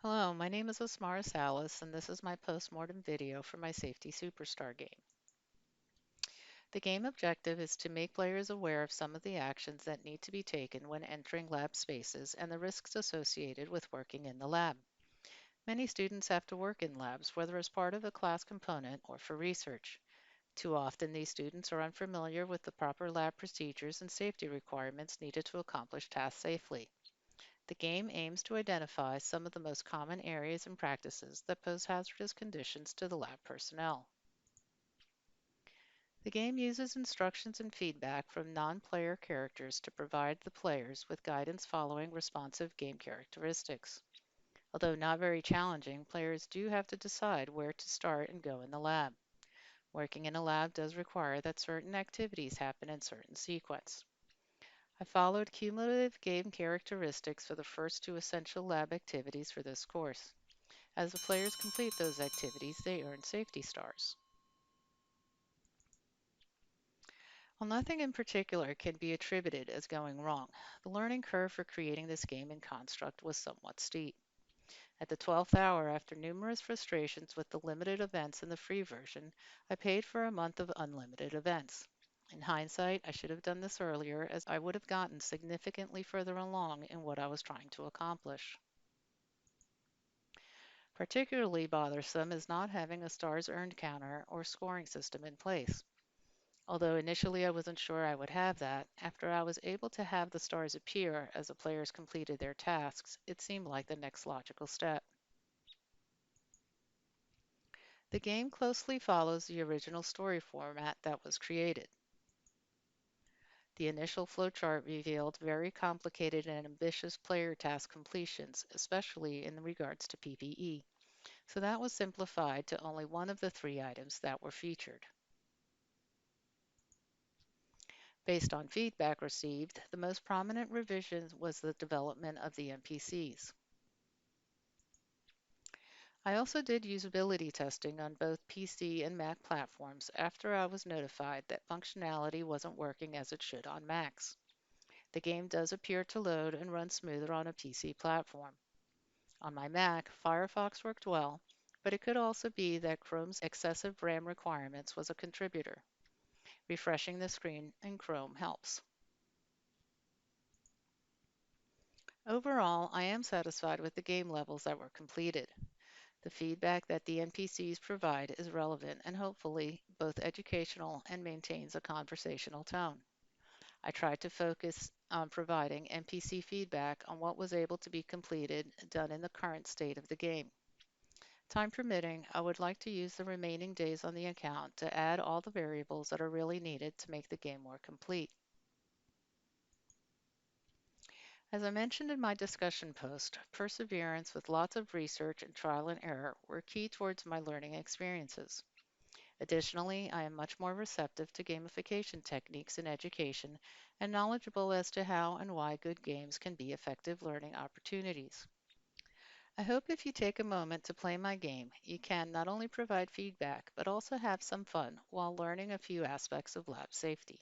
Hello, my name is Asmara Salas, and this is my post-mortem video for my Safety Superstar game. The game objective is to make players aware of some of the actions that need to be taken when entering lab spaces and the risks associated with working in the lab. Many students have to work in labs, whether as part of a class component or for research. Too often, these students are unfamiliar with the proper lab procedures and safety requirements needed to accomplish tasks safely. The game aims to identify some of the most common areas and practices that pose hazardous conditions to the lab personnel. The game uses instructions and feedback from non-player characters to provide the players with guidance following responsive game characteristics. Although not very challenging, players do have to decide where to start and go in the lab. Working in a lab does require that certain activities happen in certain sequence. I followed cumulative game characteristics for the first two essential lab activities for this course. As the players complete those activities, they earn safety stars. While nothing in particular can be attributed as going wrong, the learning curve for creating this game and construct was somewhat steep. At the 12th hour, after numerous frustrations with the limited events in the free version, I paid for a month of unlimited events. In hindsight, I should have done this earlier, as I would have gotten significantly further along in what I was trying to accomplish. Particularly bothersome is not having a stars earned counter or scoring system in place. Although initially I wasn't sure I would have that, after I was able to have the stars appear as the players completed their tasks, it seemed like the next logical step. The game closely follows the original story format that was created. The initial flowchart revealed very complicated and ambitious player task completions, especially in regards to PvE, so that was simplified to only one of the three items that were featured. Based on feedback received, the most prominent revision was the development of the NPCs. I also did usability testing on both PC and Mac platforms after I was notified that functionality wasn't working as it should on Macs. The game does appear to load and run smoother on a PC platform. On my Mac, Firefox worked well, but it could also be that Chrome's excessive RAM requirements was a contributor. Refreshing the screen in Chrome helps. Overall, I am satisfied with the game levels that were completed. The feedback that the NPCs provide is relevant and hopefully both educational and maintains a conversational tone. I tried to focus on providing NPC feedback on what was able to be completed done in the current state of the game. Time permitting, I would like to use the remaining days on the account to add all the variables that are really needed to make the game more complete. As I mentioned in my discussion post, perseverance with lots of research and trial and error were key towards my learning experiences. Additionally, I am much more receptive to gamification techniques in education and knowledgeable as to how and why good games can be effective learning opportunities. I hope if you take a moment to play my game, you can not only provide feedback, but also have some fun while learning a few aspects of lab safety.